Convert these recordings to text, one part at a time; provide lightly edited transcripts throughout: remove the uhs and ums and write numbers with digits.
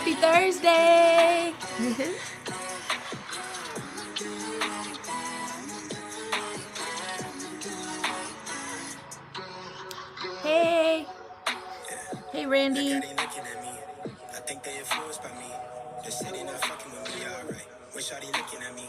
Happy Thursday! Hey! Hey, Randy. I think they influenced by me. They said they not fucking with me, alright. Wish they looking at me.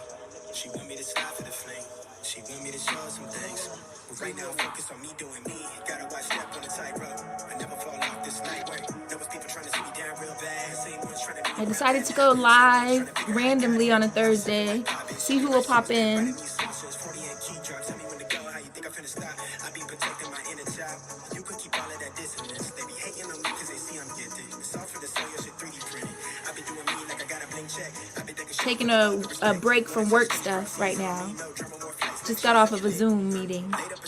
She want me to slide for the flame. She want me to show her some things. But right now, focus on me doing me. Gotta watch step on the tightrope. I never fall off this night work. There was people trying to see me down real bad. Same ones trying to I decided to go live randomly on a Thursday. See who will pop in. Taking a break from work stuff right now. Just got off of a Zoom meeting. Life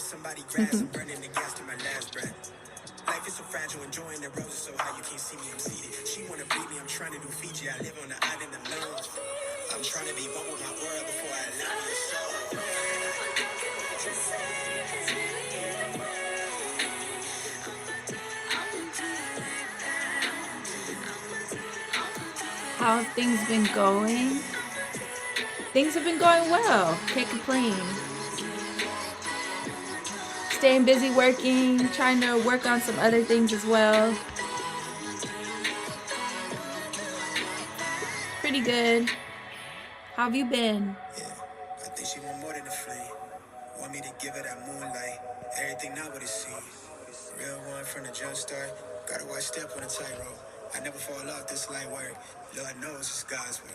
is so fragile, enjoying the roses, so how you can't see me, I'm seated. She wanna beat me, I'm trying to do Fiji. I live on the island alone. I'm trying to be one with my world before I allow you to show. How have things been going? Things have been going well. Can't complain. Staying busy working, trying to work on some other things as well. Pretty good. How have you been? Yeah, I think she want more than a flame. Want me to give her that moonlight. Everything not what it seems. Real one from the jump start. Gotta watch step on the tightrope. I never fall off this light work. Lord knows it's God's work.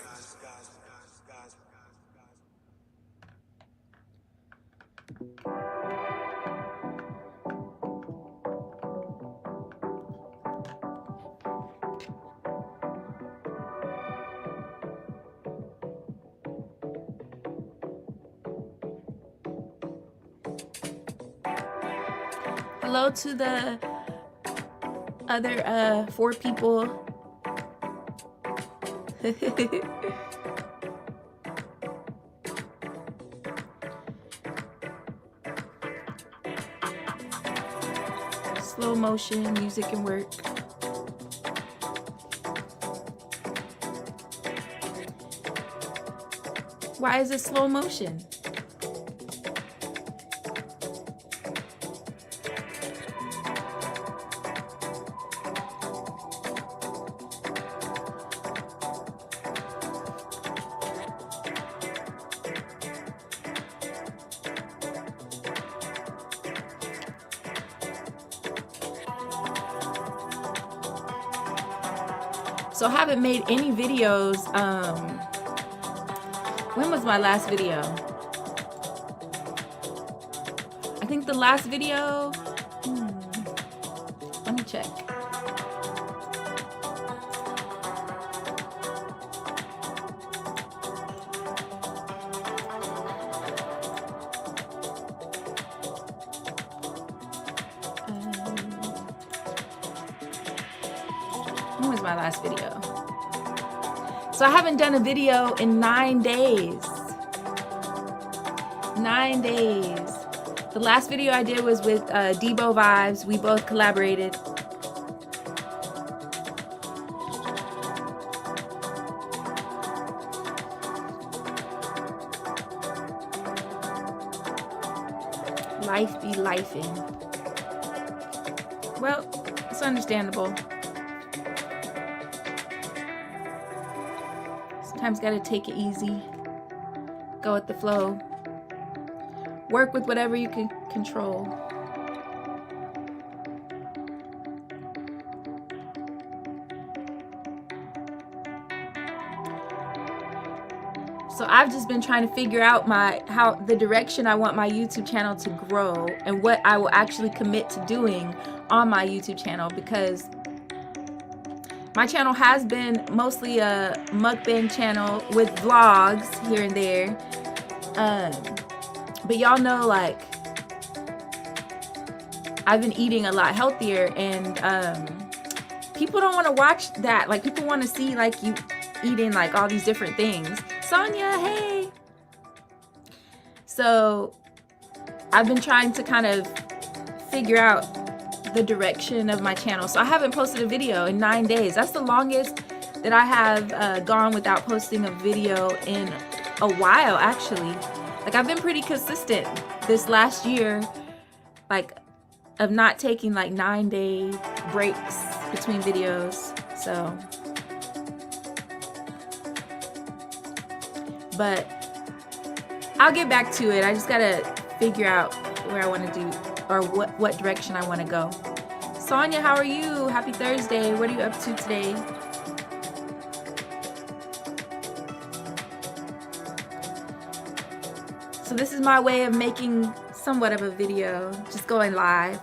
Hello to the other 4 people. Slow motion, music and work. Why is it slow motion? So I haven't made any videos. When was my last video? I think the last video, let me check. When was my last video? So I haven't done a video in 9 days. 9 days. The last video I did was with Debo Vibes. We both collaborated. Life be lifing. Well, it's understandable. Sometimes gotta take it easy. Go with the flow. Work with whatever you can control. So I've just been trying to figure out the direction I want my YouTube channel to grow and what I will actually commit to doing on my YouTube channel, because my channel has been mostly a mukbang channel with vlogs here and there. But y'all know, like, I've been eating a lot healthier, and people don't want to watch that. Like, people want to see, like, you eating, like, all these different things. Sonia, hey! So I've been trying to kind of figure out the direction of my channel. So I haven't posted a video in 9 days. That's the longest that I have gone without posting a video in a while, actually. Like, I've been pretty consistent this last year, like, of not taking like 9-day breaks between videos. So, but I'll get back to it. I just gotta figure out where I want to do, or what direction I want to go. Sonia, how are you? Happy Thursday. What are you up to today? So this is my way of making somewhat of a video, just going live.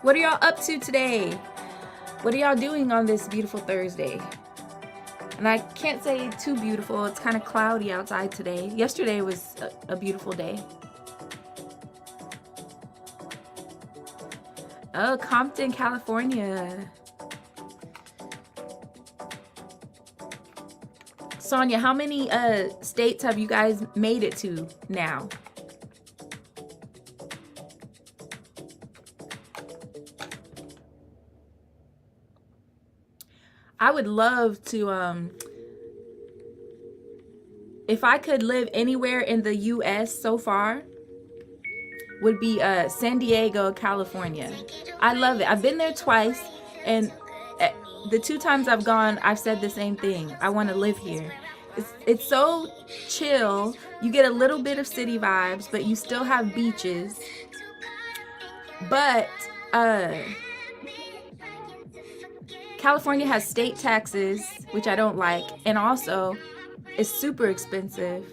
What are y'all up to today? What are y'all doing on this beautiful Thursday? And I can't say too beautiful. It's kind of cloudy outside today. Yesterday was a beautiful day. Oh, Compton, California. Sonia, how many states have you guys made it to now? I would love to, if I could live anywhere in the US so far, would be San Diego, California. I love it. I've been there twice, and the 2 times I've gone, I've said the same thing. I want to live here. It's so chill. You get a little bit of city vibes, but you still have beaches. But California has state taxes, which I don't like, and also it's super expensive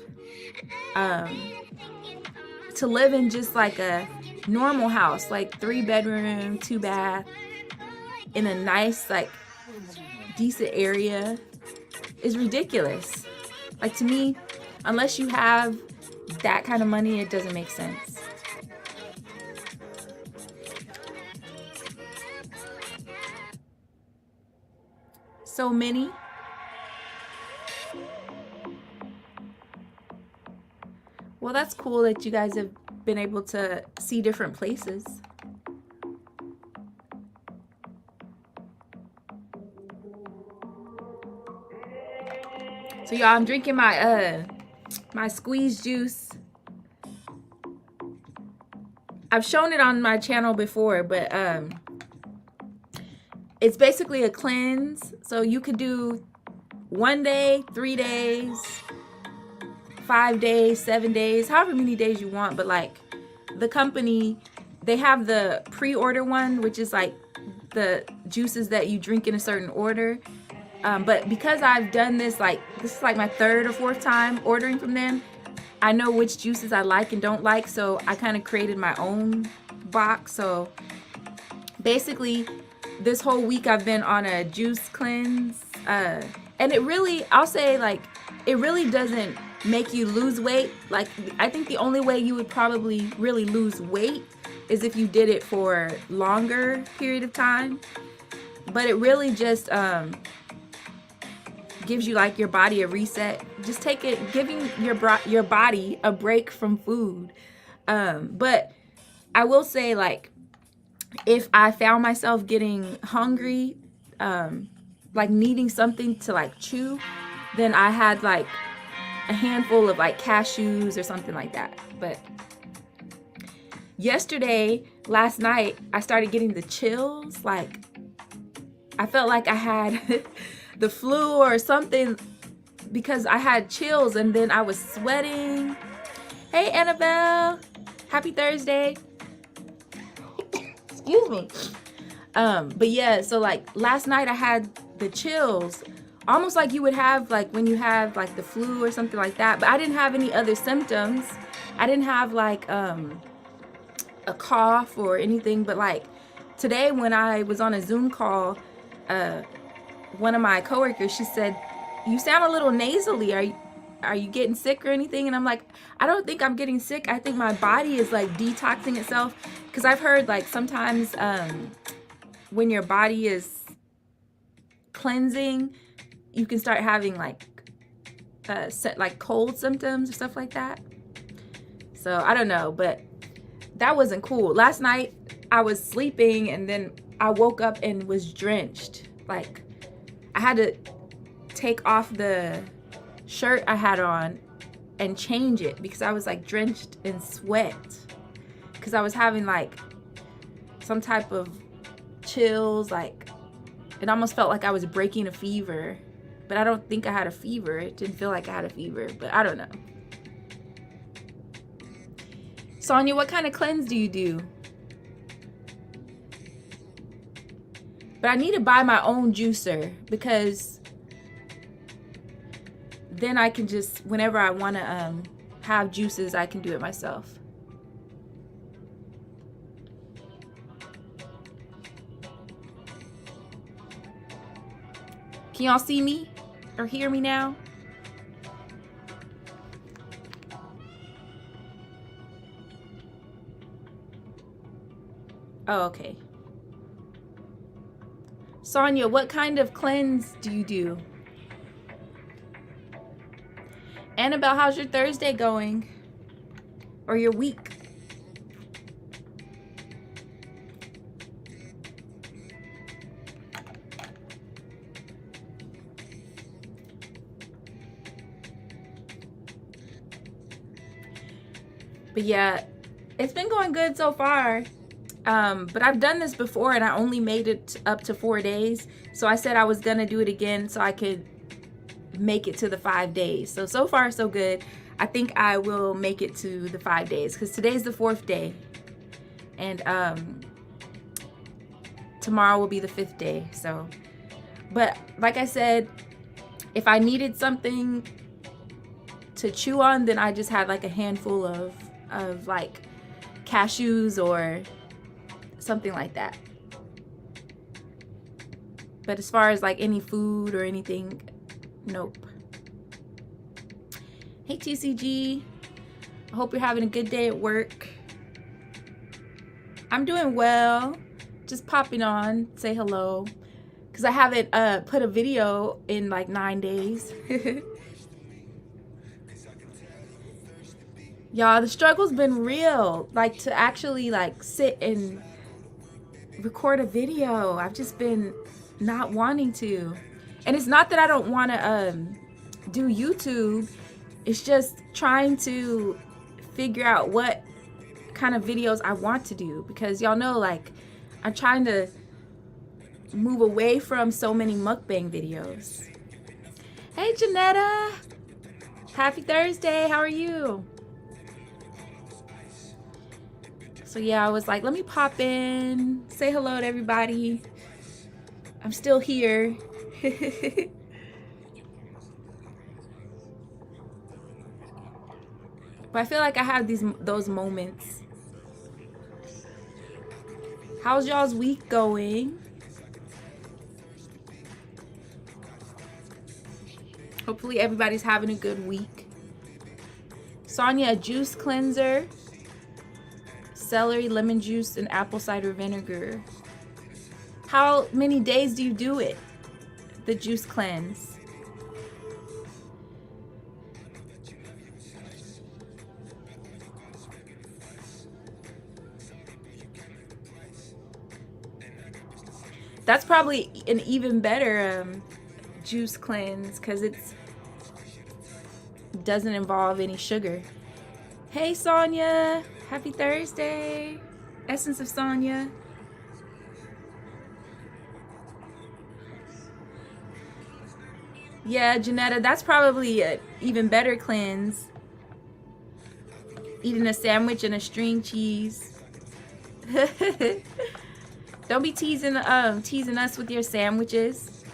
to live in just like a normal house, like 3-bedroom, 2-bath, in a nice, like, decent area is ridiculous. Like, to me, unless you have that kind of money, it doesn't make sense. So many. Well, that's cool that you guys have been able to see different places. So y'all, I'm drinking my my squeeze juice. I've shown it on my channel before, but it's basically a cleanse. So you could do 1 day, 3 days, 5 days, 7 days, however many days you want. But like, the company, they have the pre-order one, which is like the juices that you drink in a certain order. But because I've done this, like, this is like my 3rd or 4th time ordering from them, I know which juices I like and don't like, so I kind of created my own box. So basically, this whole week I've been on a juice cleanse, and it really, I'll say, like, it really doesn't make you lose weight. Like, I think the only way you would probably really lose weight is if you did it for longer period of time. But it really just gives you, like, your body a reset. Just take it, giving your body a break from food. But I will say, like, if I found myself getting hungry, like needing something to like chew, then I had like a handful of like cashews or something like that. But last night, I started getting the chills. Like, I felt like I had the flu or something because I had chills, and then I was sweating. Hey, Annabelle. Happy Thursday. Excuse me. But yeah, so like last night I had the chills, almost like you would have like when you have like the flu or something like that. But I didn't have any other symptoms. I didn't have like a cough or anything. But like today when I was on a Zoom call, one of my coworkers, she said, "You sound a little nasally. Are you getting sick or anything?" And I'm like, I don't think I'm getting sick. I think my body is like detoxing itself. Because I've heard like sometimes when your body is cleansing, you can start having like like cold symptoms or stuff like that. So I don't know, but that wasn't cool. Last night I was sleeping and then I woke up and was drenched. Like I had to take off the shirt I had on and change it because I was like drenched in sweat, because I was having like some type of chills. Like it almost felt like I was breaking a fever, but I don't think I had a fever. It didn't feel like I had a fever, but I don't know. Sonia, what kind of cleanse do you do? But I need to buy my own juicer, because then I can just, whenever I want to have juices, I can do it myself. Can y'all see me or hear me now? Oh, okay. Sonia, what kind of cleanse do you do? Annabelle, how's your Thursday going? Or your week? But yeah, it's been going good so far. But I've done this before and I only made it up to 4 days. So I said I was gonna do it again so I could make it to the 5 days. So far so good. I think I will make it to the 5 days, because today's the 4th day. And tomorrow will be the 5th day. So, but like I said, if I needed something to chew on, then I just had like a handful of like cashews or something like that. But as far as like any food or anything, nope. Hey TCG, I hope you're having a good day at work. I'm doing well. Just popping on, say hello, because I haven't put a video in like 9 days. Y'all, the struggle's been real. Like to actually like sit and record a video. I've just been not wanting to. And it's not that I don't want to do YouTube. It's just trying to figure out what kind of videos I want to do, because y'all know, like, I'm trying to move away from so many mukbang videos. Hey Janetta, happy Thursday, how are you? So yeah, I was like, let me pop in, say hello to everybody. I'm still here. But I feel like I have those moments. How's y'all's week going? Hopefully everybody's having a good week. Sonia, a juice cleanser, celery, lemon juice, and apple cider vinegar. How many days do you do it? The juice cleanse. That's probably an even better juice cleanse, because it doesn't involve any sugar. Hey Sonia, happy Thursday. Essence of Sonia. Yeah, Janetta, that's probably an even better cleanse. Eating a sandwich and a string cheese. Don't be teasing us with your sandwiches.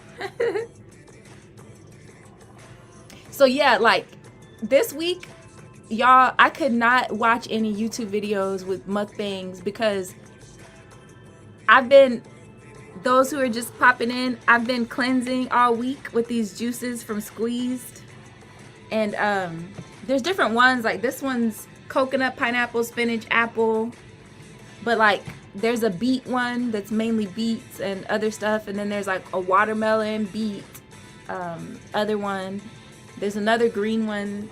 So yeah, like this week, y'all, I could not watch any YouTube videos with mukbangs, because those who are just popping in, I've been cleansing all week with these juices from Squeezed. And there's different ones, like this one's coconut, pineapple, spinach, apple. But like there's a beet one that's mainly beets and other stuff. And then there's like a watermelon, beet, other one. There's another green one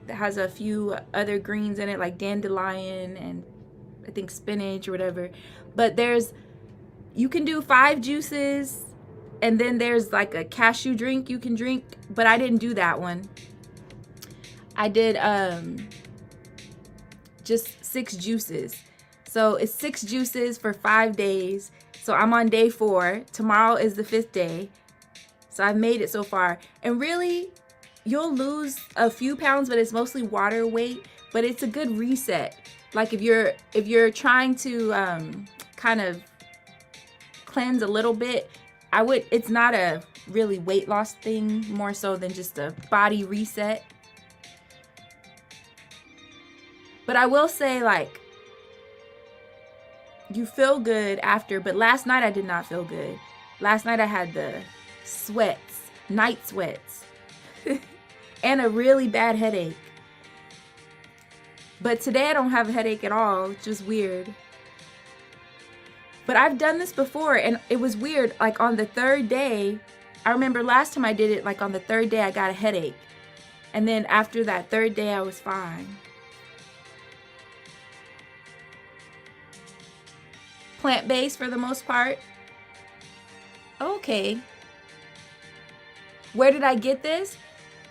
that has a few other greens in it, like dandelion and I think spinach or whatever. But you can do 5 juices, and then there's like a cashew drink you can drink, but I didn't do that one. I did just 6 juices. So it's 6 juices for 5 days. So I'm on day 4. Tomorrow is the 5th day. So I've made it so far. And really, you'll lose a few pounds, but it's mostly water weight. But it's a good reset. Like if you're trying to kind of cleanse a little bit, it's not a really weight loss thing, more so than just a body reset. But I will say, like, you feel good after, but last night I did not feel good. Last night I had the sweats, night sweats, and a really bad headache. But today I don't have a headache at all, it's just weird. But I've done this before, and it was weird. Like on the 3rd day, I remember last time I did it, like on the 3rd day I got a headache. And then after that 3rd day I was fine. Plant-based for the most part. Okay. Where did I get this?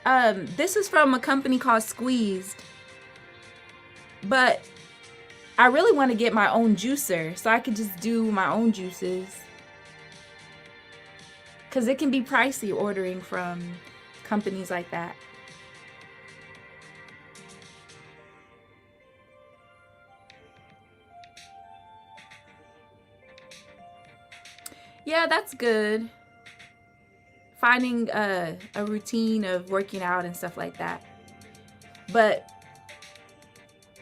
This is from a company called Squeezed. But I really want to get my own juicer so I could just do my own juices. Because it can be pricey ordering from companies like that. Yeah, that's good. Finding a routine of working out and stuff like that. But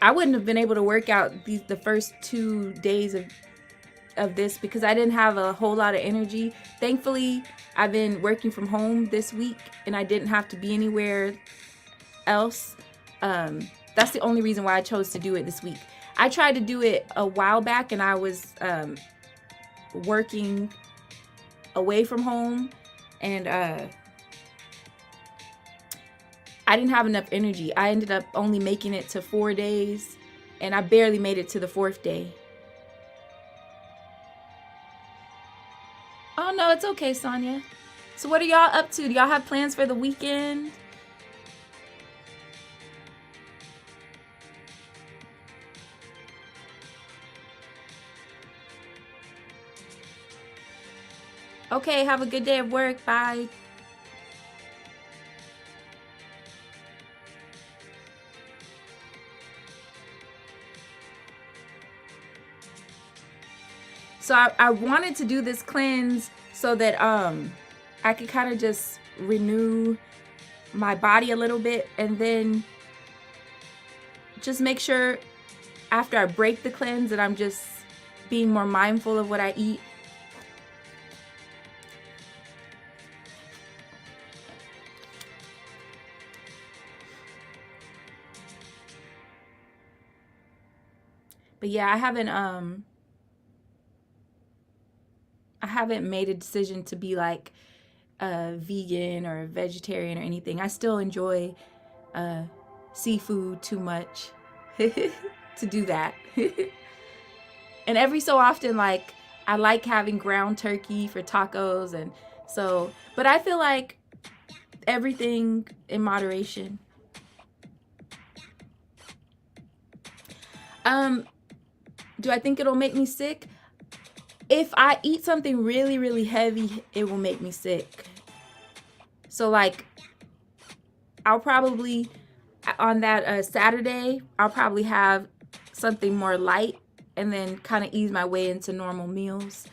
I wouldn't have been able to work out the first 2 days of this because I didn't have a whole lot of energy. Thankfully, I've been working from home this week and I didn't have to be anywhere else. That's the only reason why I chose to do it this week. I tried to do it a while back and I was working away from home, and I didn't have enough energy. I ended up only making it to 4 days, and I barely made it to the 4th day. Oh no, it's okay, Sonia. So what are y'all up to? Do y'all have plans for the weekend? Okay, have a good day at work. Bye. So I wanted to do this cleanse so that I could kind of just renew my body a little bit, and then just make sure after I break the cleanse that I'm just being more mindful of what I eat. But yeah, I haven't made a decision to be like a vegan or a vegetarian or anything. I still enjoy seafood too much to do that. And every so often, like, I like having ground turkey for tacos, and so, but I feel like everything in moderation. Do I think it'll make me sick? If I eat something really, really heavy, it will make me sick. So like, I'll probably, on that Saturday, I'll probably have something more light and then kind of ease my way into normal meals.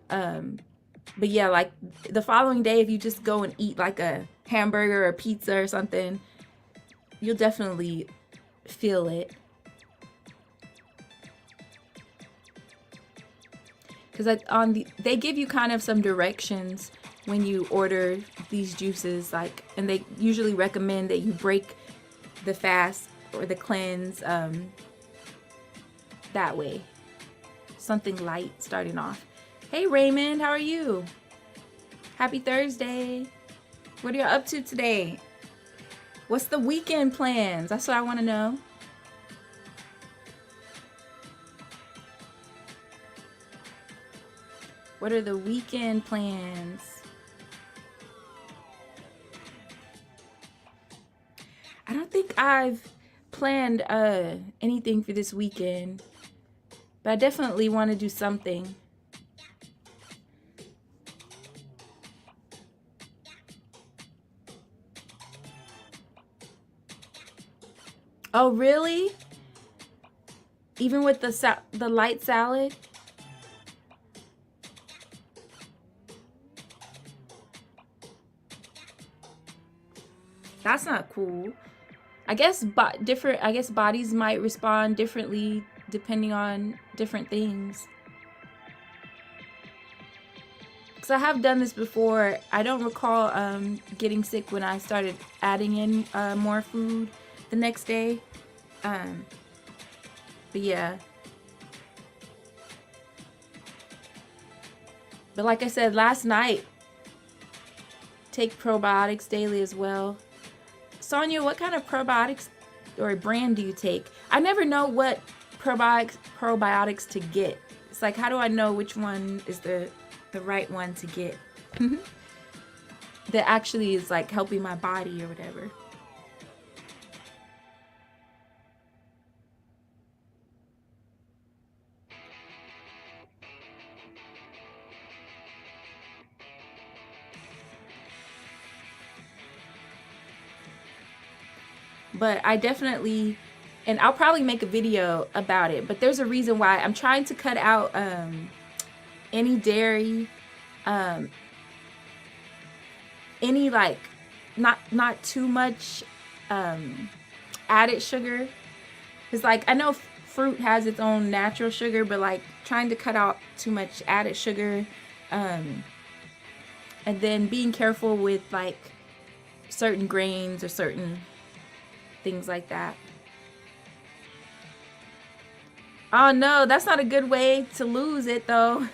But yeah, like the following day, if you just go and eat like a hamburger or pizza or something, you'll definitely feel it. Because they give you kind of some directions when you order these juices, like, and they usually recommend that you break the fast or the cleanse that way. Something light starting off. Hey Raymond, how are you? Happy Thursday. What are you up to today? What's the weekend plans? That's what I want to know. What are the weekend plans? I don't think I've planned anything for this weekend, but I definitely want to do something. Oh, really? Even with the light salad? That's not cool. I guess bodies might respond differently depending on different things. Because I have done this before. I don't recall getting sick when I started adding in more food the next day. But yeah. But like I said last night, take probiotics daily as well. Sonia, what kind of probiotics or brand do you take? I never know what probiotics to get. It's like, how do I know which one is the right one to get? That actually is like helping my body or whatever. But I definitely, and I'll probably make a video about it, but there's a reason why I'm trying to cut out any dairy, any like not too much added sugar. It's like, I know fruit has its own natural sugar, but like trying to cut out too much added sugar, and then being careful with like certain grains or certain things like that. Oh no, that's not a good way to lose it though.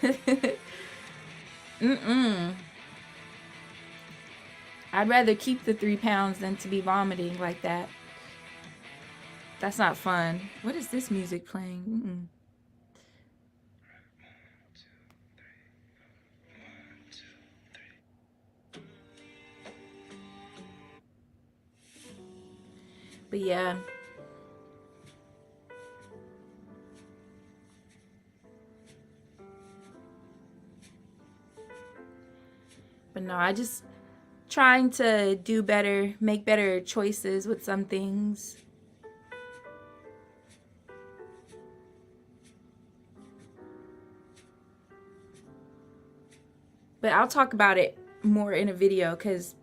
I'd rather keep the 3 pounds than to be vomiting like that. That's not fun. What is this music playing? But yeah. But no, I just trying to do better, make better choices with some things. But I'll talk about it more in a video, because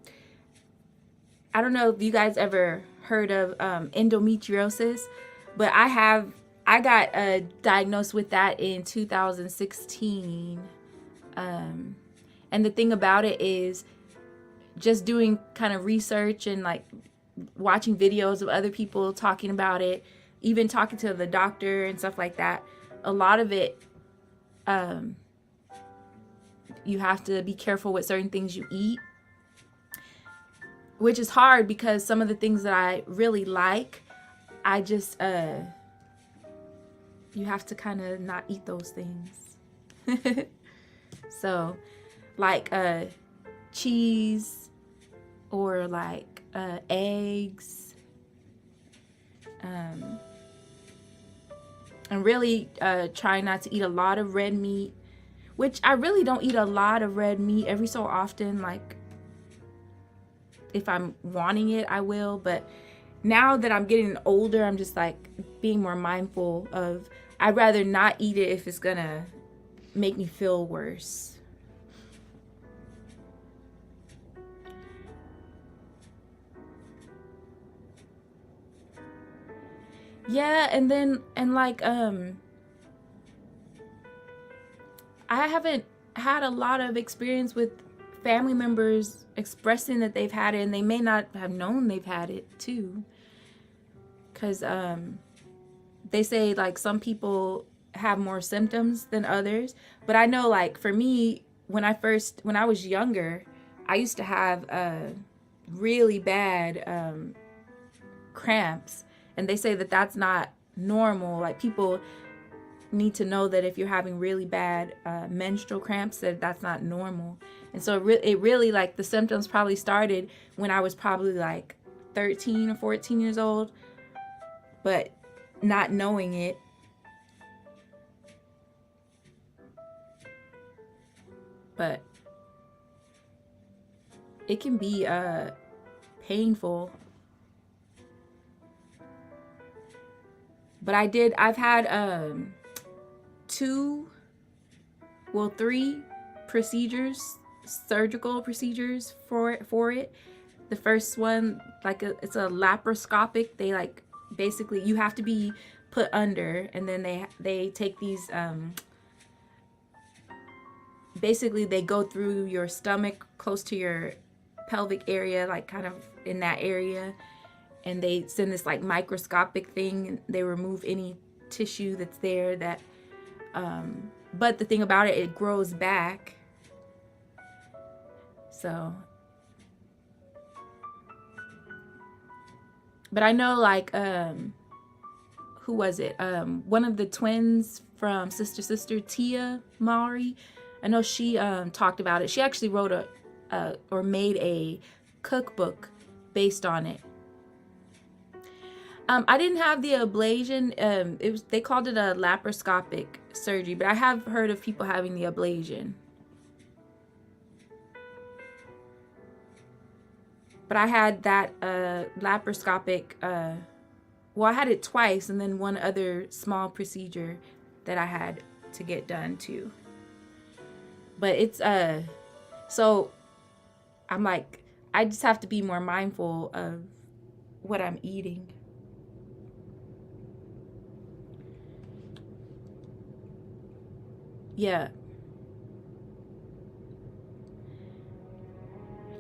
I don't know if you guys ever heard of endometriosis, but I got diagnosed with that in 2016. And the thing about it is, just doing kind of research and like watching videos of other people talking about it, even talking to the doctor and stuff like that, a lot of it, you have to be careful with certain things you eat, which is hard because some of the things that I really like, I just, you have to kind of not eat those things. So, like cheese or like eggs, and really try not to eat a lot of red meat, which I really don't eat a lot of red meat. Every so often, like if I'm wanting it, I will. But now that I'm getting older, I'm just like being more mindful of, I'd rather not eat it if it's gonna make me feel worse. Yeah, and like I haven't had a lot of experience with family members expressing that they've had it, and they may not have known they've had it too, because they say like some people have more symptoms than others. But I know, like for me, when I was younger, I used to have really bad cramps, and they say that that's not normal. Like, people need to know that if you're having really bad menstrual cramps, that that's not normal. And so it really, like, the symptoms probably started when I was probably like 13 or 14 years old, but not knowing it. But it can be painful. But I've had 3 procedures, surgical procedures for it. The first one, like, it's a laparoscopic. They, like, basically you have to be put under, and then they take these basically they go through your stomach close to your pelvic area, like kind of in that area, and they send this like microscopic thing, and they remove any tissue that's there that but the thing about it grows back. So, but I know, like, who was it? One of the twins from Sister Tia Mowry. I know she talked about it. She actually wrote or made a cookbook based on it. I didn't have the ablation. They called it a laparoscopic surgery, but I have heard of people having the ablation. But I had that laparoscopic. Well, I had it twice, and then one other small procedure that I had to get done too. But it's so I'm like, I just have to be more mindful of what I'm eating. Yeah.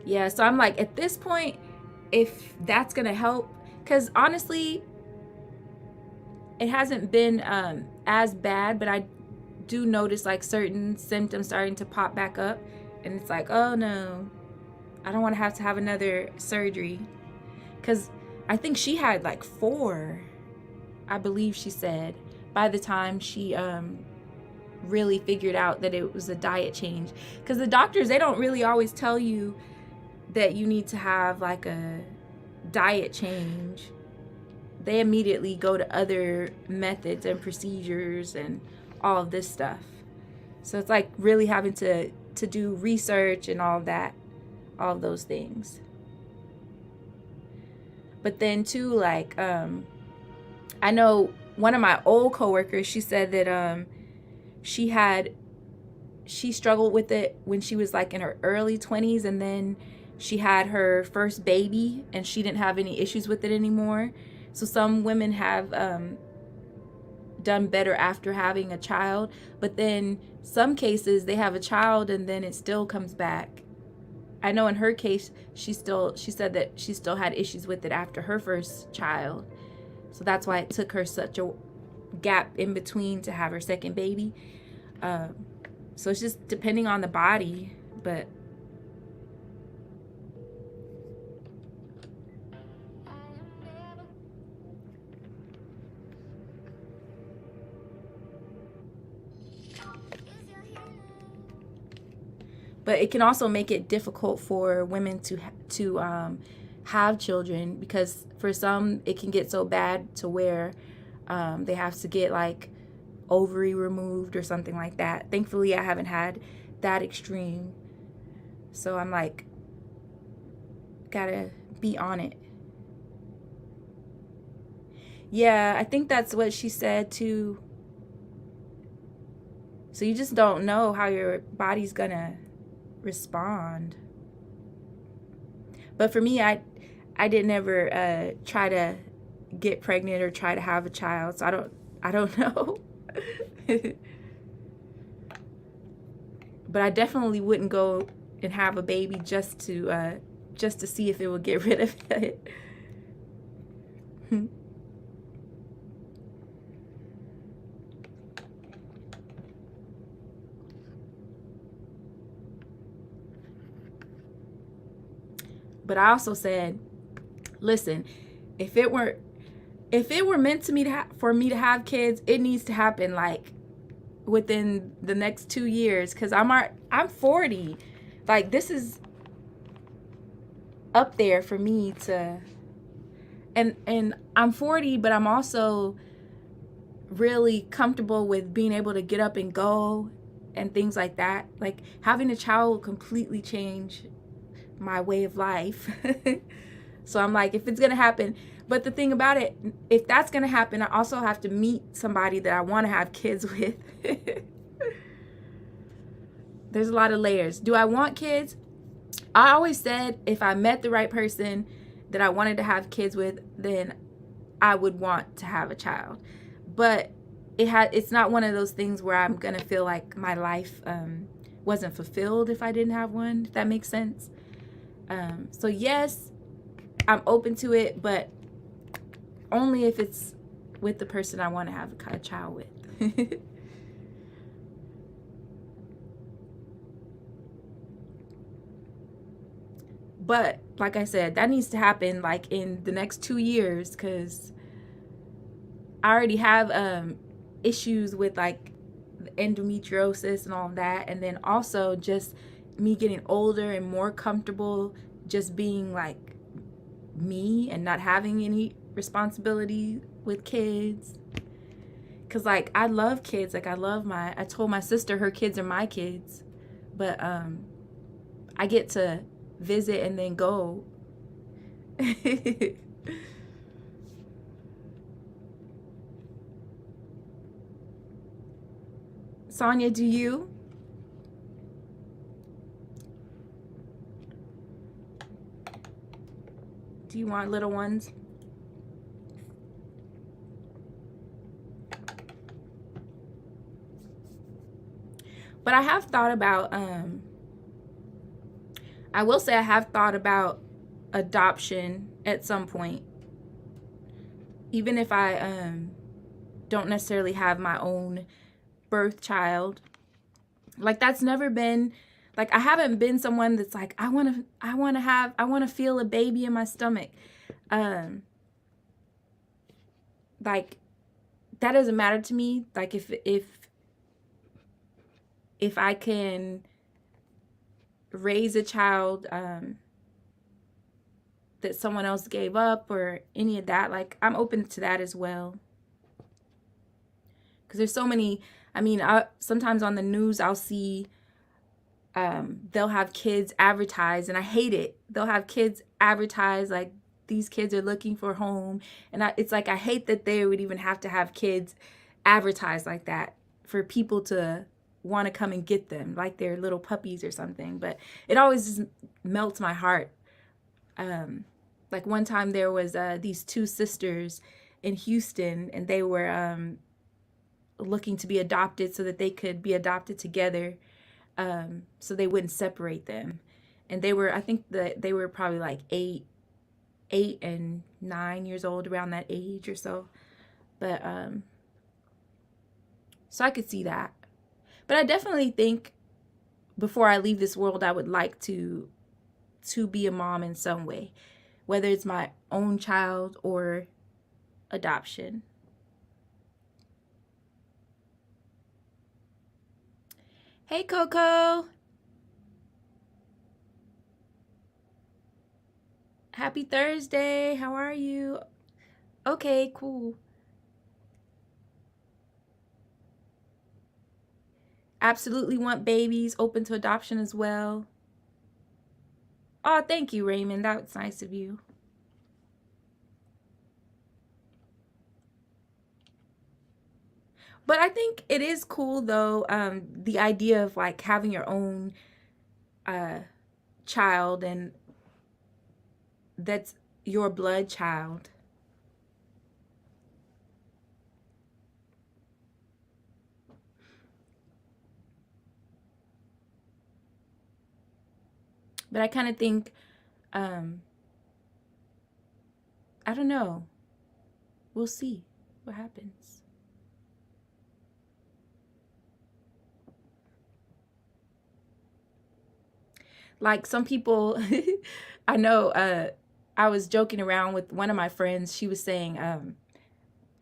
Yeah, so I'm like, at this point, if that's gonna help, because honestly, it hasn't been as bad, but I do notice like certain symptoms starting to pop back up, and it's like, oh no, I don't want to have another surgery, because I think she had like 4, I believe she said, by the time she really figured out that it was a diet change. Because the doctors, they don't really always tell you that you need to have like a diet change. They immediately go to other methods and procedures and all of this stuff. So it's like really having to do research and all of that, all of those things. But then too, like, I know one of my old coworkers, she said that she struggled with it when she was like in her early 20s, and then she had her first baby and she didn't have any issues with it anymore. So some women have done better after having a child, but then some cases they have a child and then it still comes back. I know in her case, she said that she still had issues with it after her first child. So that's why it took her such a gap in between to have her second baby. So it's just depending on the body, but it can also make it difficult for women to have children, because for some it can get so bad to where they have to get like ovary removed or something like that. Thankfully, I haven't had that extreme. So I'm like, gotta be on it. Yeah, I think that's what she said too. So you just don't know how your body's gonna respond. But for me, I didn't ever try to get pregnant or try to have a child, so I don't know. But I definitely wouldn't go and have a baby just to see if it would get rid of it. But I also said, listen, if it were meant to me for me to have kids, it needs to happen like within the next 2 years, because I'm 40. Like, this is up there for me to, and I'm 40, but I'm also really comfortable with being able to get up and go and things like that. Like, having a child will completely change my way of life. So I'm like, if it's gonna happen, but the thing about it, if that's gonna happen, I also have to meet somebody that I want to have kids with. There's a lot of layers. Do I want kids? I always said if I met the right person that I wanted to have kids with, then I would want to have a child. But it's not one of those things where I'm gonna feel like my life wasn't fulfilled if I didn't have one, if that makes sense. So yes, I'm open to it, but only if it's with the person I want to have a child with. But like I said, that needs to happen like in the next 2 years, because I already have issues with like endometriosis and all of that, and then also just me getting older and more comfortable just being like me and not having any responsibility with kids. Because like I love kids, like I told my sister her kids are my kids, but I get to visit and then go. Sonia, do you? Do you want little ones? But I have thought about, I will say I have thought about adoption at some point. Even if I don't necessarily have my own birth child. Like, that's never been, like, I haven't been someone that's like, I want to feel a baby in my stomach. Like, that doesn't matter to me. Like, if I can raise a child that someone else gave up or any of that, like, I'm open to that as well. Because there's so many, I mean, sometimes on the news I'll see they'll have kids advertised, and I hate it. They'll have kids advertised like these kids are looking for a home, and it's like I hate that they would even have to have kids advertised like that for people to want to come and get them like they're little puppies or something. But it always just melts my heart. Like one time there was these two sisters in Houston, and they were looking to be adopted so that they could be adopted together, so they wouldn't separate them. And they were, I think that they were probably like 8 and 9 years old, around that age or so. But so I could see that. But I definitely think before I leave this world, I would like to be a mom in some way, whether it's my own child or adoption. Hey, Coco. Happy Thursday. How are you? Okay, cool. Absolutely want babies, open to adoption as well. Oh, thank you, Raymond. That's nice of you. But I think it is cool, though, the idea of like having your own child, and that's your blood child. But I kind of think, I don't know. We'll see what happens. Like some people, I know, I was joking around with one of my friends. She was saying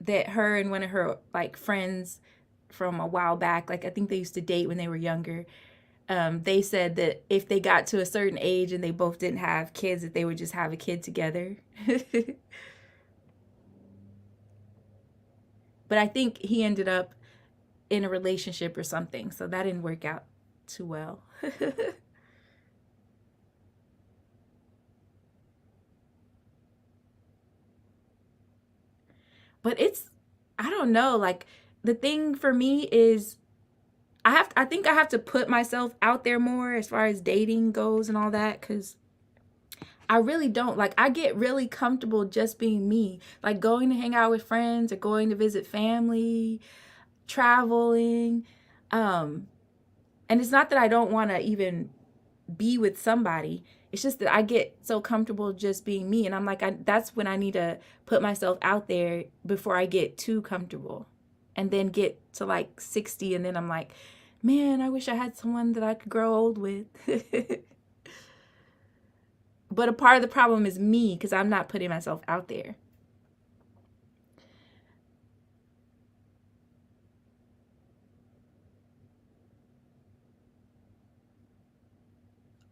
that her and one of her like friends from a while back, like I think they used to date when they were younger. They said that if they got to a certain age and they both didn't have kids, that they would just have a kid together. But I think he ended up in a relationship or something, so that didn't work out too well. But it's, I don't know, like the thing for me is I think I have to put myself out there more as far as dating goes and all that, cuz I really don't, like I get really comfortable just being me, like going to hang out with friends or going to visit family, traveling. um and it's not that I don't want to even be with somebody. It's just that I get so comfortable just being me, and I'm like, that's when I need to put myself out there before I get too comfortable, and then get to like 60, and then I'm like, man, I wish I had someone that I could grow old with. But a part of the problem is me, because I'm not putting myself out there.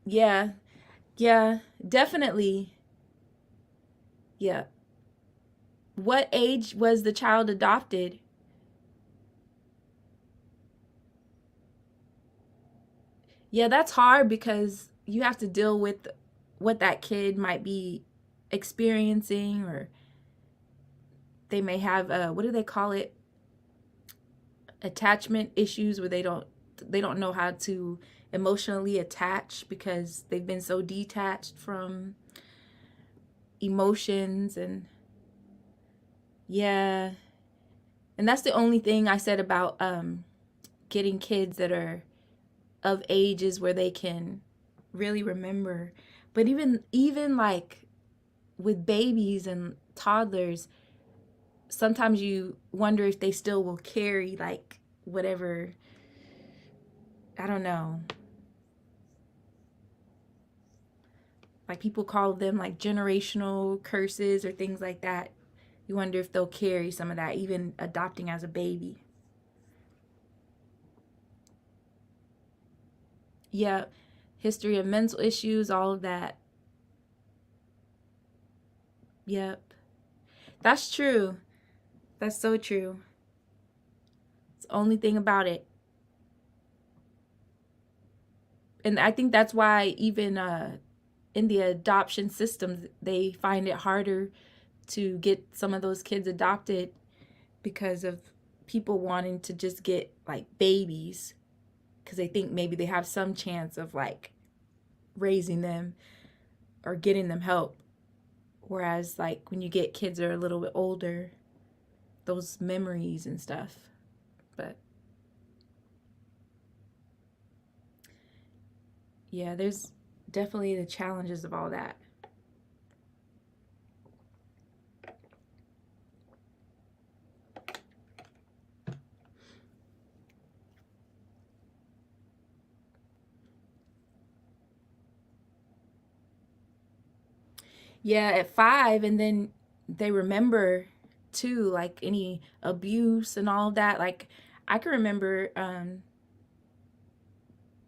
Yeah, yeah, definitely. Yeah. What age was the child adopted? Yeah, that's hard because you have to deal with what that kid might be experiencing, or they may have what do they call it? Attachment issues, where they don't know how to emotionally attach because they've been so detached from emotions. And yeah, and that's the only thing I said about getting kids that are of ages where they can really remember. But even like with babies and toddlers, sometimes you wonder if they still will carry like whatever, I don't know. Like people call them like generational curses or things like that. You wonder if they'll carry some of that even adopting as a baby. Yeah, history of mental issues, all of that. Yep. That's true. That's so true. It's the only thing about it. And I think that's why even in the adoption systems, they find it harder to get some of those kids adopted because of people wanting to just get like babies, because they think maybe they have some chance of like raising them or getting them help. Whereas like when you get kids that are a little bit older, those memories and stuff. But yeah, there's definitely the challenges of all that. Yeah, at 5, and then they remember too, like any abuse and all of that. Like I can remember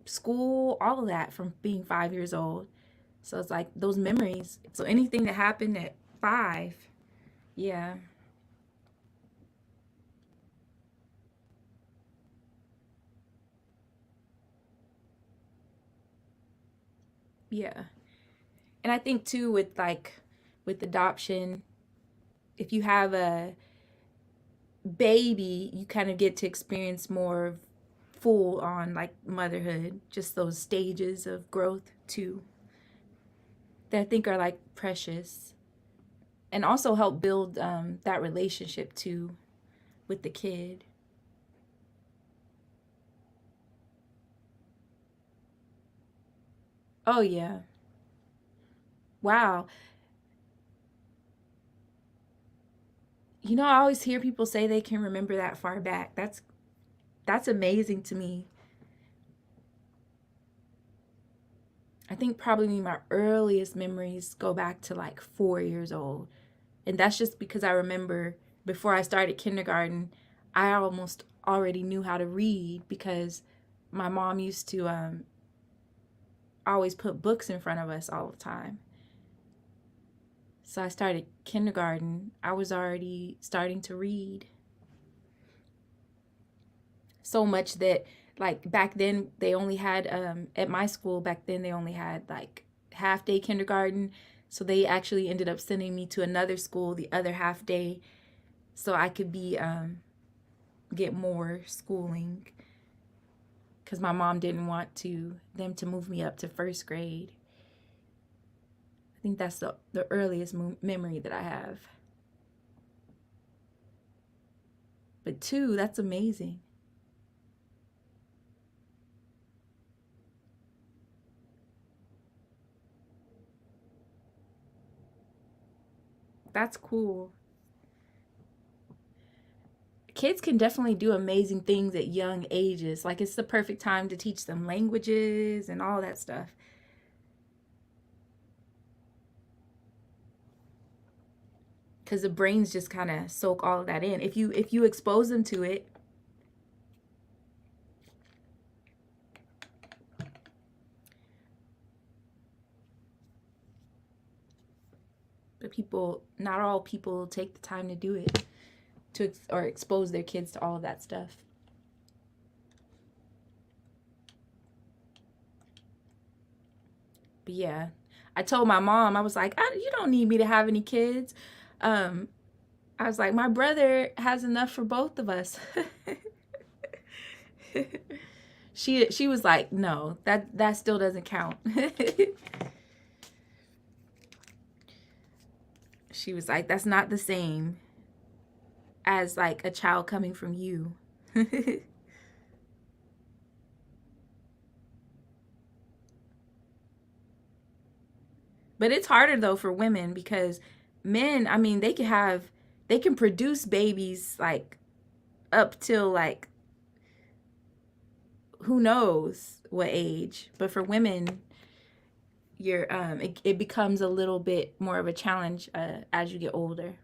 school, all of that from being 5 years old. So it's like those memories. So anything that happened at 5, yeah, yeah. And I think too with like with adoption, if you have a baby, you kind of get to experience more of full on like motherhood, just those stages of growth too, that I think are like precious, and also help build that relationship too with the kid. Oh yeah. Wow. I always hear people say they can remember that far back. That's amazing to me. I think probably my earliest memories go back to like 4 years old. And that's just because I remember before I started kindergarten, I almost already knew how to read because my mom used to always put books in front of us all the time. So I started kindergarten, I was already starting to read. So much that like back then they only had at my school back then they only had like half day kindergarten, so they actually ended up sending me to another school the other half day so I could be get more schooling because my mom didn't want them to move me up to first grade. I think that's the earliest memory that I have. But 2, that's amazing. That's cool. Kids can definitely do amazing things at young ages. Like it's the perfect time to teach them languages and all that stuff. Because the brains just kind of soak all of that in. If you expose them to it, but not all people take the time to do it, or expose their kids to all of that stuff. But yeah, I told my mom, I was like, you don't need me to have any kids. I was like, my brother has enough for both of us. She was like, no, that still doesn't count. She was like, that's not the same as like a child coming from you. But it's harder though for women because men, I mean, they can produce babies like up till like who knows what age. But for women, it becomes a little bit more of a challenge as you get older.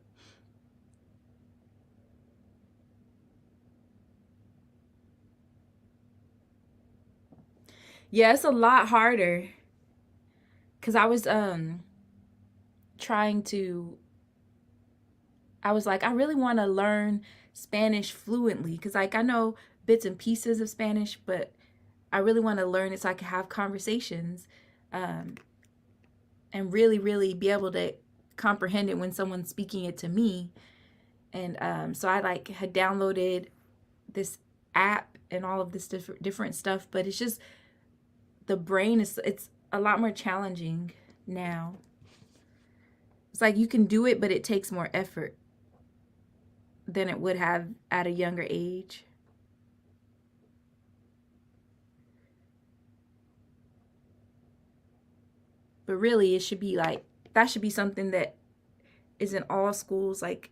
Yeah, it's a lot harder because trying to I was like, I really want to learn Spanish fluently because like I know bits and pieces of Spanish, but I really want to learn it so I can have conversations um, and really, really be able to comprehend it when someone's speaking it to me. And so I like had downloaded this app and all of this different stuff, but it's just the brain it's a lot more challenging now. It's like you can do it, but it takes more effort than it would have at a younger age. But really, it should be like that should be something that is in all schools, like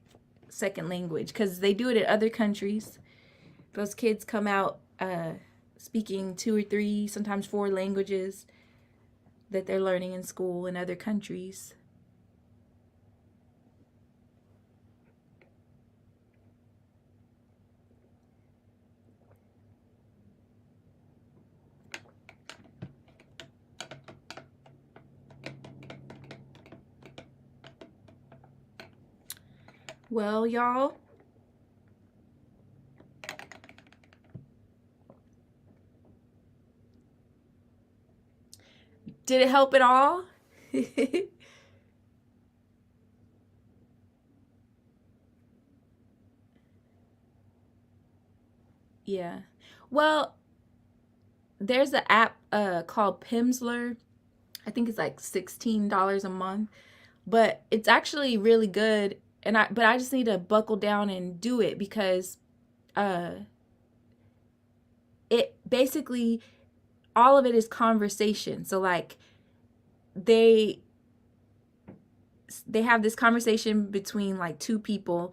second language, because they do it in other countries. Those kids come out speaking 2 or 3, sometimes 4 languages that they're learning in school in other countries. Well, y'all, did it help at all? Yeah. Well, there's an app called Pimsleur. I think it's like $16 a month, but it's actually really good. But I just need to buckle down and do it because uh, it basically all of it is conversation. So like they have this conversation between like 2 people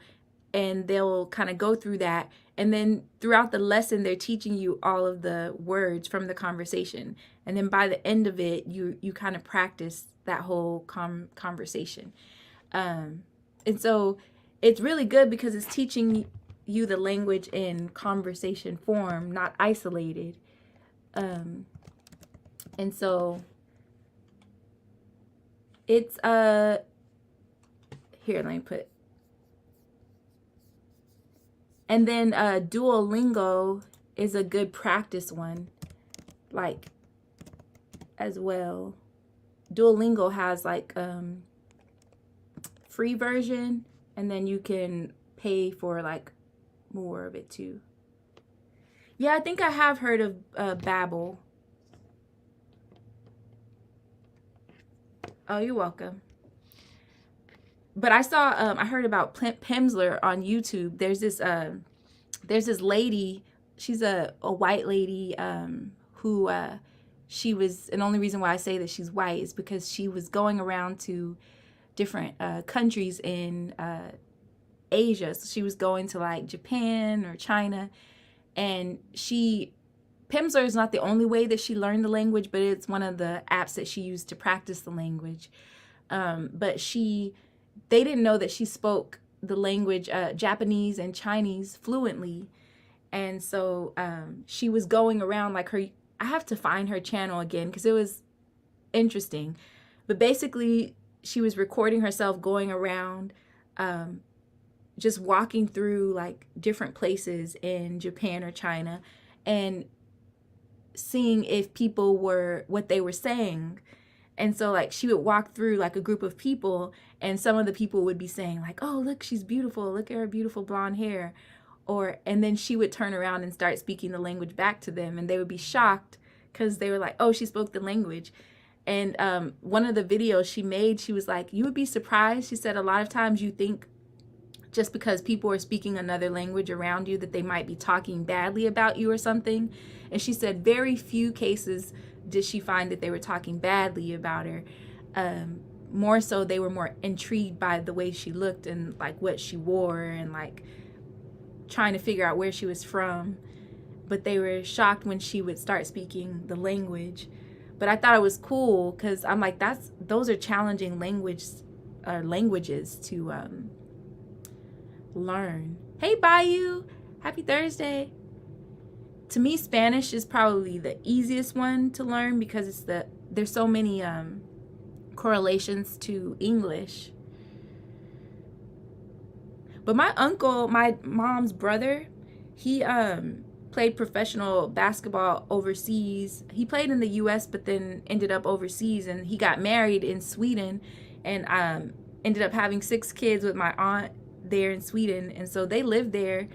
and they'll kind of go through that And then throughout the lesson, they're teaching you all of the words from the conversation. And then by the end of it, you kind of practice that whole conversation. And so it's really good because it's teaching you the language in conversation form, not isolated. And so it's here, let me put. And then Duolingo is a good practice one, like, as well. Duolingo has like free version, and then you can pay for like more of it too. Yeah, I think I have heard of Babbel. Oh, you're welcome. But I saw, I heard about Pimsleur on YouTube. There's this lady, she's a white lady who she was, and the only reason why I say that she's white is because she was going around to different countries in Asia. So she was going to like Japan or China, and Pimsleur is not the only way that she learned the language, but it's one of the apps that she used to practice the language. But they didn't know that she spoke the language Japanese and Chinese fluently. And so she was going around like her, I have to find her channel again because it was interesting. But basically, she was recording herself going around just walking through like different places in Japan or China and seeing if people were what they were saying. And so like she would walk through like a group of people, and some of the people would be saying like, oh, look, she's beautiful. Look at her beautiful blonde hair. And then she would turn around and start speaking the language back to them, and they would be shocked because they were like, oh, she spoke the language. And one of the videos she made, she was like, you would be surprised. She said a lot of times you think just because people are speaking another language around you that they might be talking badly about you or something. And she said very few cases did she find that they were talking badly about her. More so they were more intrigued by the way she looked and like what she wore and like trying to figure out where she was from. But they were shocked when she would start speaking the language. But I thought it was cool because I'm like, those are challenging languages to learn. Hey Bayou, happy Thursday. To me, Spanish is probably the easiest one to learn because there's so many correlations to English. But my uncle, my mom's brother, he played professional basketball overseas. He played in the US but then ended up overseas, and he got married in Sweden and ended up having 6 kids with my aunt there in Sweden. And so they lived there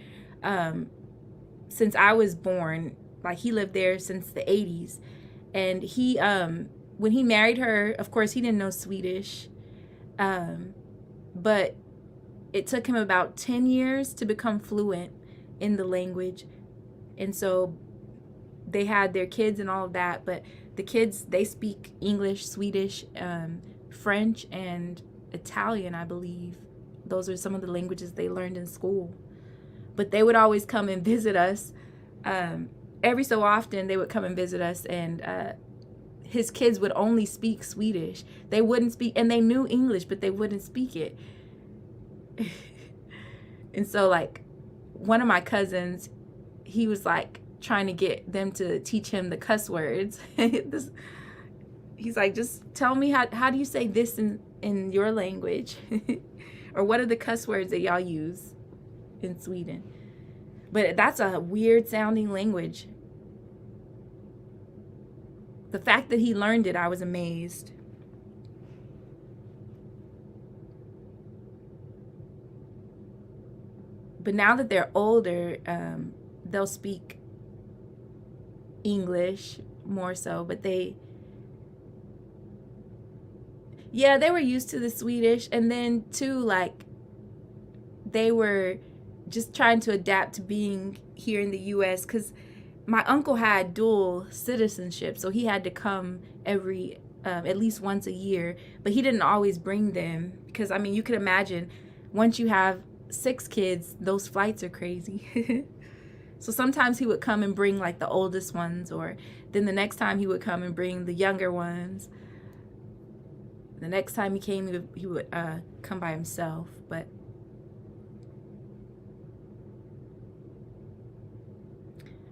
since I was born. Like he lived there since the 80s. And he when he married her, of course he didn't know Swedish, but it took him about 10 years to become fluent in the language. And so they had their kids and all of that, but the kids, they speak English, Swedish, French, and Italian, I believe. Those are some of the languages they learned in school. But they would always come and visit us. Every so often they would come and visit us, and his kids would only speak Swedish. They wouldn't speak, and they knew English, but they wouldn't speak it. And so like one of my cousins, he was like trying to get them to teach him the cuss words. He's like, just tell me how do you say this in your language? Or what are the cuss words that y'all use in Sweden? But that's a weird sounding language. The fact that he learned it, I was amazed. But now that they're older, they'll speak English more so, but they were used to the Swedish. And then too, like, they were just trying to adapt to being here in the US, because my uncle had dual citizenship, so he had to come every at least once a year, but he didn't always bring them, because I mean, you could imagine once you have 6 kids, those flights are crazy. So sometimes he would come and bring like the oldest ones, or then the next time he would come and bring the younger ones. The next time he came, he would come by himself. But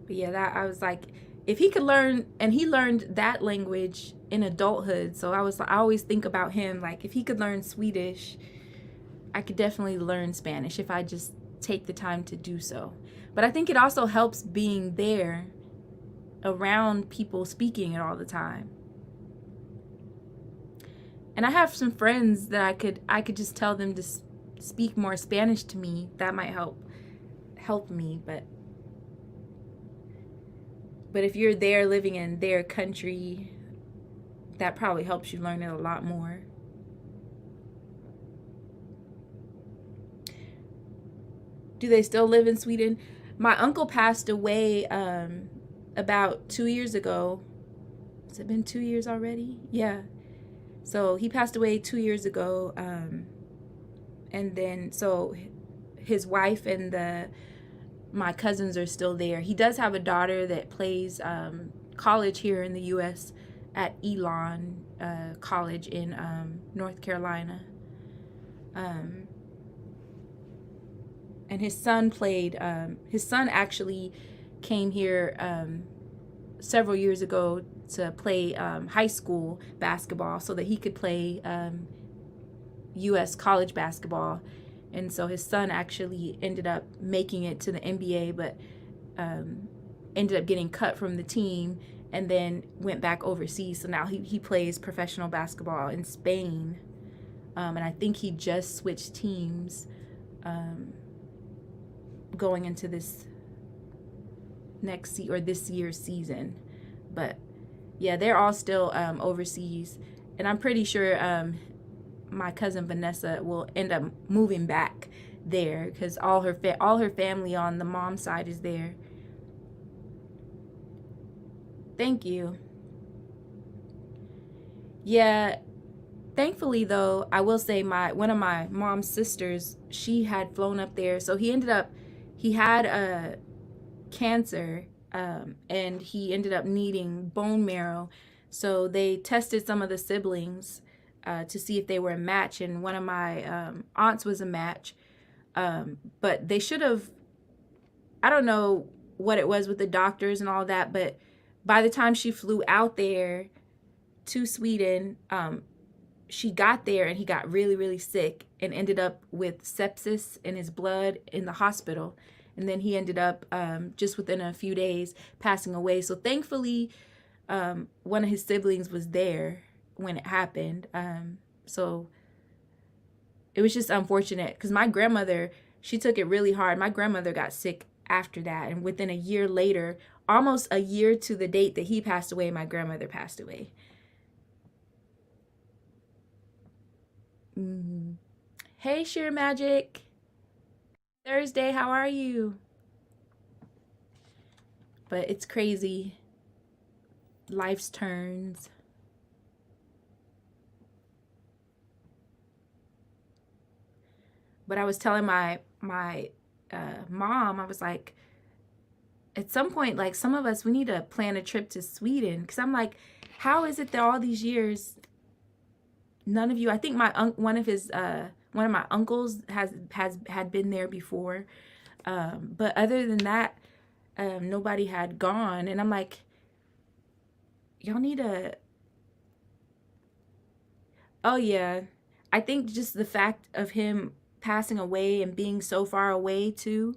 yeah, that I was like, if he could learn, and he learned that language in adulthood. So I always think about him, like if he could learn Swedish, I could definitely learn Spanish if I just take the time to do so. But I think it also helps being there around people speaking it all the time. And I have some friends that I could just tell them to speak more Spanish to me. That might help me, but if you're there living in their country, that probably helps you learn it a lot more. Do they still live in Sweden? My uncle passed away about 2 years ago. Has it been 2 years already? Yeah. So he passed away 2 years ago. And then, so his wife and my cousins are still there. He does have a daughter that plays college here in the U.S. at Elon College in North Carolina. And his son actually came here several years ago to play high school basketball so that he could play U.S. college basketball. And so his son actually ended up making it to the NBA, but ended up getting cut from the team and then went back overseas. So now he plays professional basketball in Spain. And I think he just switched teams going into this this year's season. But yeah, they're all still overseas, and I'm pretty sure my cousin Vanessa will end up moving back there because all her family on the mom's side is there. Thank you. Yeah, thankfully though, I will say one of my mom's sisters, she had flown up there, so he had a cancer, and he ended up needing bone marrow. So they tested some of the siblings to see if they were a match, and one of my aunts was a match. But they should have, I don't know what it was with the doctors and all that, but by the time she flew out there to Sweden, she got there and he got really, really sick and ended up with sepsis in his blood in the hospital. And then he ended up just within a few days passing away. So thankfully, one of his siblings was there when it happened. So it was just unfortunate because my grandmother, she took it really hard. My grandmother got sick after that. And within a year later, almost a year to the date that he passed away, my grandmother passed away. Hey, Sheer Magic. Thursday, how are you? But it's crazy. Life's turns. But I was telling my mom, I was like, at some point, like some of us, we need to plan a trip to Sweden. Because I'm like, how is it that all these years, none of you, I think one of my uncles had been there before, but other than that, nobody had gone. And I'm like, y'all need to. Oh yeah, I think just the fact of him passing away and being so far away too.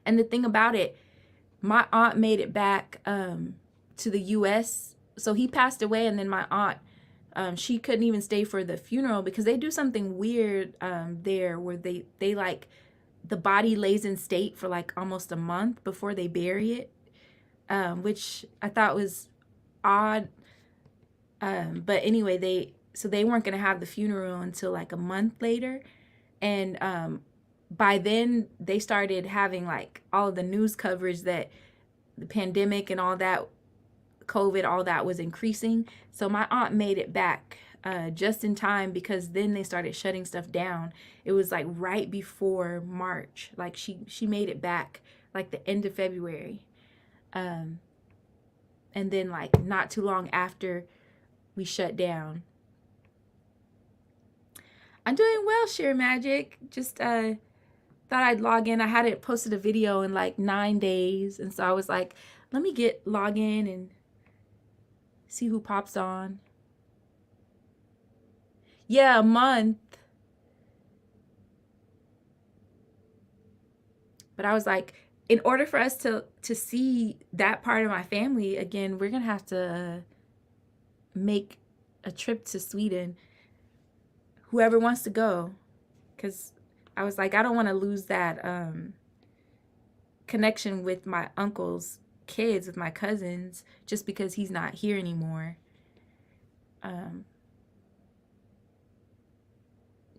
And the thing about it, my aunt made it back to the U.S. So he passed away, and then my aunt, she couldn't even stay for the funeral because they do something weird there where they like the body lays in state for like almost a month before they bury it, which I thought was odd. But anyway, they weren't gonna have the funeral until like a month later, and by then they started having like all of the news coverage that the pandemic and all that, COVID, all that was increasing. So my aunt made it back just in time because then they started shutting stuff down. It was like right before March. Like she made it back like the end of February. And then like not too long after we shut down. I'm doing well, Sheer Magic. Just thought I'd log in. I hadn't posted a video in like 9 days, and so I was like, let me log in and see who pops on. Yeah, a month. But I was like, in order for us to see that part of my family again, we're gonna have to make a trip to Sweden. Whoever wants to go, because I was like, I don't want to lose that connection with my uncle's kids, with my cousins, just because he's not here anymore. But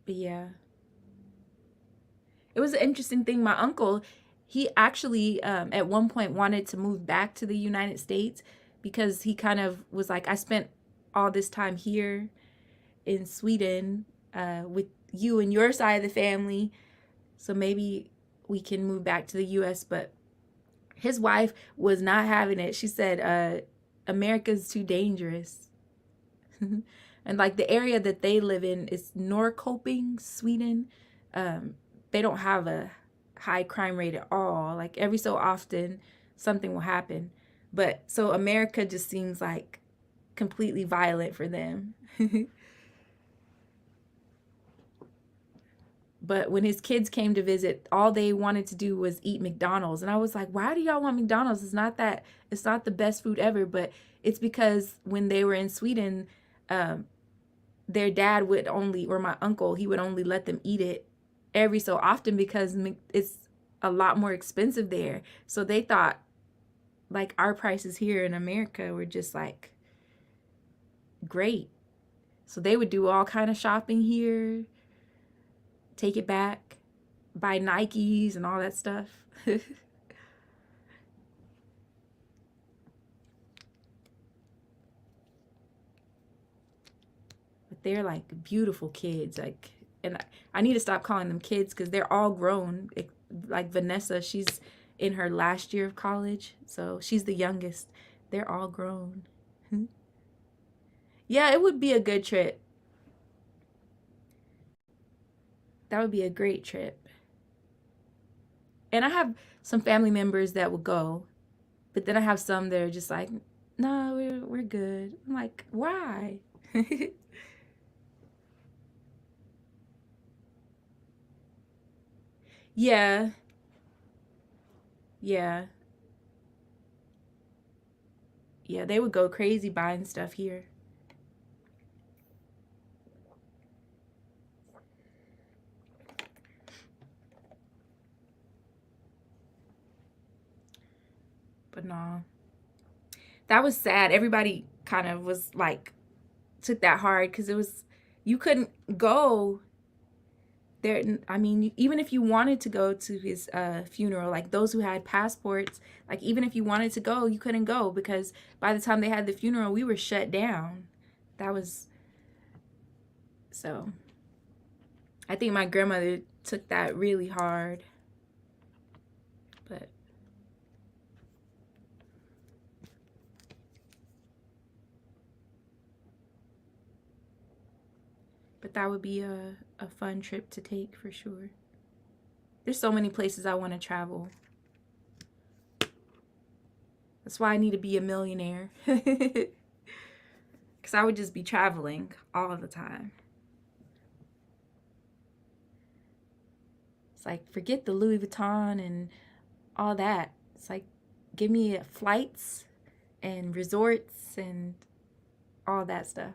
yeah, it was an interesting thing. My uncle, he actually at one point wanted to move back to the United States because he kind of was like, I spent all this time here in Sweden with you and your side of the family, so maybe we can move back to the US. But his wife was not having it. She said, America's too dangerous. And like the area that they live in is Norrköping, Sweden. They don't have a high crime rate at all. Like every so often something will happen. But so America just seems like completely violent for them. But when his kids came to visit, all they wanted to do was eat McDonald's. And I was like, why do y'all want McDonald's? It's not the best food ever. But it's because when they were in Sweden, their dad would only, or my uncle, he would only let them eat it every so often because it's a lot more expensive there. So they thought like our prices here in America were just like great. So they would do all kind of shopping here, take it back, buy Nikes and all that stuff. But they're like beautiful kids. Like, and I need to stop calling them kids because they're all grown. Like Vanessa, she's in her last year of college, so she's the youngest. They're all grown. Yeah, it would be a good trip. That would be a great trip. And I have some family members that will go, but then I have some that are just like, no, we're good. I'm like, why? Yeah, yeah, yeah. They would go crazy buying stuff here. But no, that was sad. Everybody kind of was like, took that hard because it was, you couldn't go there. I mean, even if you wanted to go to his funeral, like those who had passports, like even if you wanted to go, you couldn't go because by the time they had the funeral, we were shut down. That was, so I think my grandmother took that really hard. But that would be a fun trip to take for sure. There's so many places I want to travel. That's why I need to be a millionaire. Because I would just be traveling all the time. It's like, forget the Louis Vuitton and all that. It's like, give me flights and resorts and all that stuff.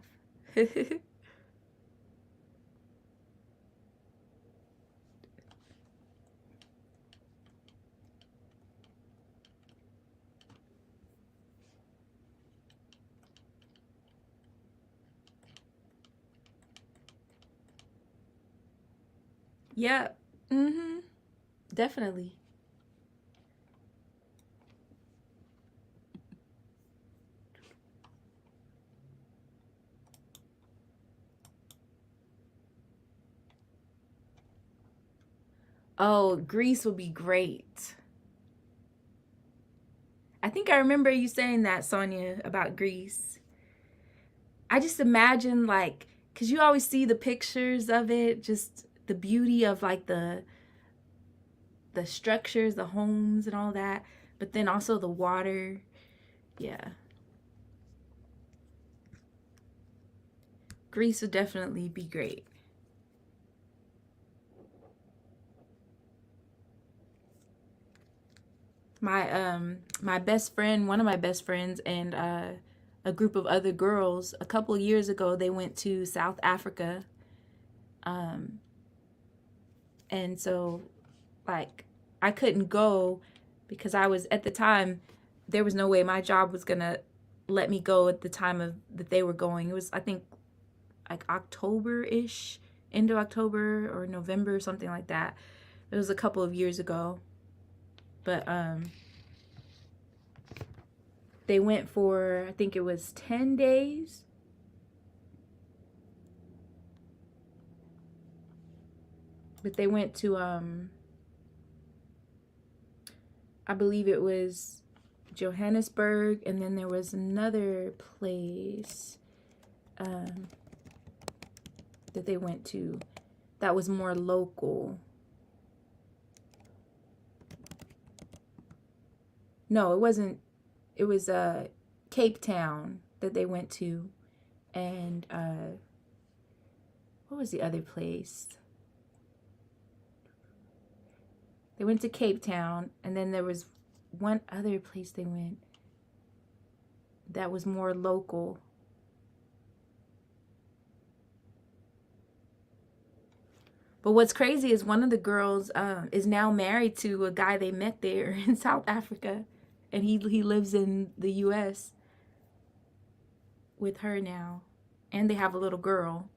Yeah. Mm-hmm. Definitely. Oh, Greece would be great. think I remember you saying that, Sonia, about Greece. I just imagine, like, because you always see the pictures of it, just the beauty of like the structures, the homes and all that, but then also the water. Yeah. Greece would definitely be great. My best friend, one of my best friends, and a group of other girls, a couple of years ago, they went to South Africa. And so, like, I couldn't go because I was, at the time, there was no way my job was gonna let me go at the time of that they were going. It was, I think, like October-ish, end of October or November or something like that. It was a couple of years ago. But they went for, I think it was 10 days. But they went to I believe it was Johannesburg, and then there was another place that they went to that was more local. No, it wasn't. It was Cape Town that they went to, and what was the other place? They went to Cape Town, and then there was one other place they went that was more local. But what's crazy is one of the girls is now married to a guy they met there in South Africa, and he lives in the U.S. with her now, and they have a little girl.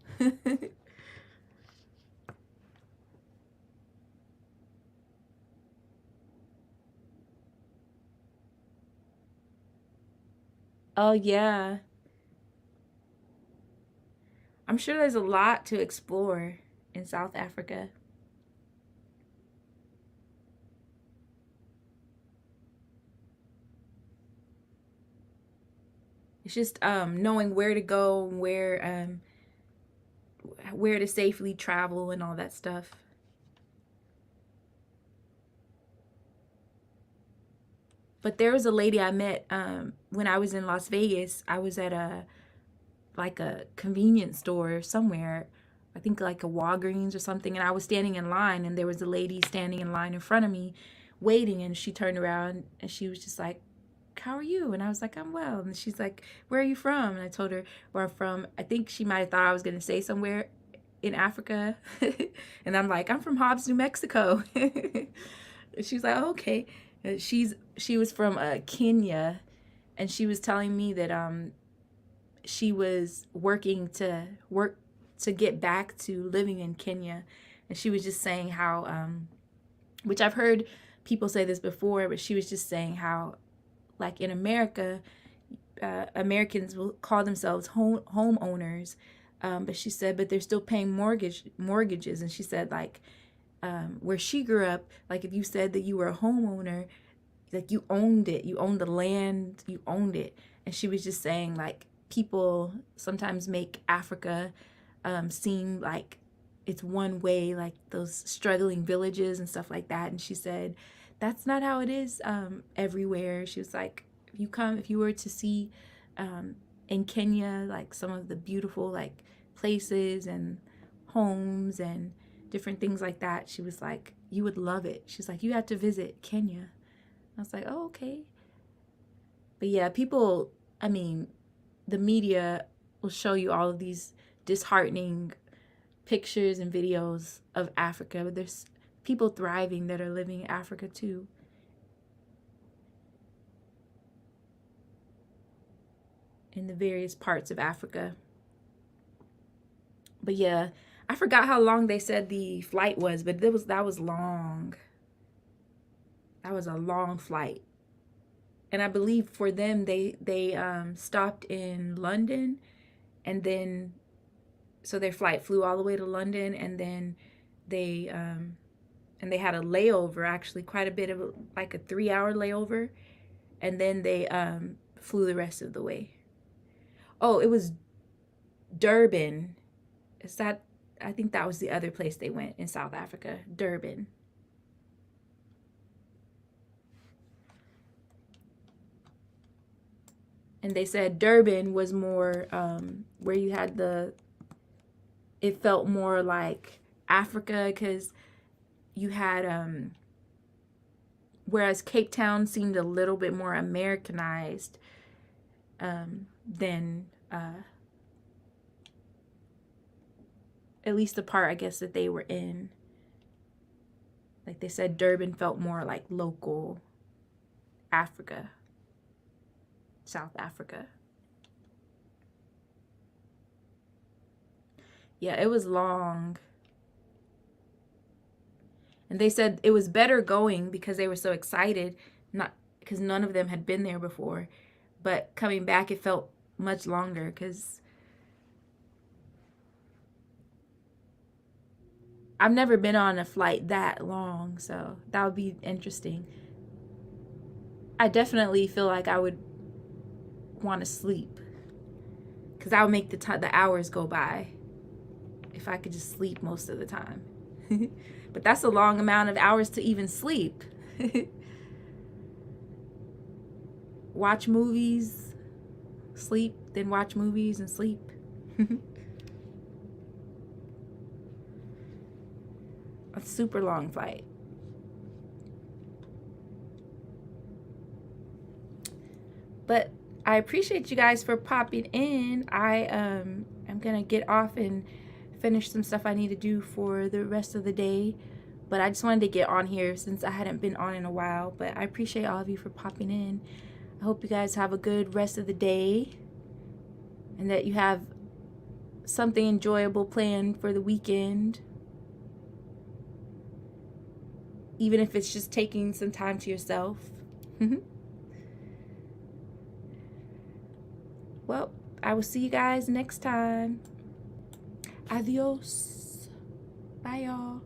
Oh yeah, I'm sure there's a lot to explore in South Africa. It's just knowing where to go, where to safely travel and all that stuff. But there was a lady I met when I was in Las Vegas. I was at a convenience store somewhere, I think like a Walgreens or something, and I was standing in line, and there was a lady standing in line in front of me waiting, and she turned around and she was just like, "How are you?" And I was like, "I'm well." And she's like, "Where are you from?" And I told her where I'm from. I think she might have thought I was going to say somewhere in Africa. And I'm like, "I'm from Hobbs, New Mexico." And she's like, "Oh, okay." And she was from Kenya, and she was telling me that she was working to get back to living in Kenya. And she was just saying how which I've heard people say this before, but she was just saying how, like, in America, Americans will call themselves homeowners, but she said, but they're still paying mortgages. And she said, like, where she grew up, like, if you said that you were a homeowner, like, you owned it, you owned the land, you owned it. And she was just saying, like, people sometimes make Africa seem like it's one way, like those struggling villages and stuff like that. And she said that's not how it is everywhere. She was like, if you were to see in Kenya, like some of the beautiful like places and homes and different things like that, she was like, you would love it. She's like, you have to visit Kenya. I was like, oh, okay. But yeah, people, I mean, the media will show you all of these disheartening pictures and videos of Africa, but there's people thriving that are living in Africa too. In the various parts of Africa. But yeah, I forgot how long they said the flight was, but that was long. That was a long flight. And I believe for them, they stopped in London, and then so their flight flew all the way to London, and then they had a layover, actually quite a bit of like a 3-hour layover, and then they flew the rest of the way. Oh, it was Durban. Is that? I think that was the other place they went in South Africa. Durban. And they said Durban was more where you had it felt more like Africa, because you had whereas Cape Town seemed a little bit more Americanized than at least the part, I guess, that they were in. Like they said, Durban felt more like local Africa, South Africa. Yeah, it was long. And they said it was better going because they were so excited, not because none of them had been there before. But coming back, it felt much longer because I've never been on a flight that long, so that would be interesting. I definitely feel like I would want to sleep because that would make the hours go by if I could just sleep most of the time. But that's a long amount of hours to even sleep. Watch movies, sleep, then watch movies and sleep. A super long flight. But I appreciate you guys for popping in. I am gonna get off and finish some stuff I need to do for the rest of the day. But I just wanted to get on here since I hadn't been on in a while. But I appreciate all of you for popping in. I hope you guys have a good rest of the day and that you have something enjoyable planned for the weekend. Even if it's just taking some time to yourself. Well, I will see you guys next time. Adios. Bye, y'all.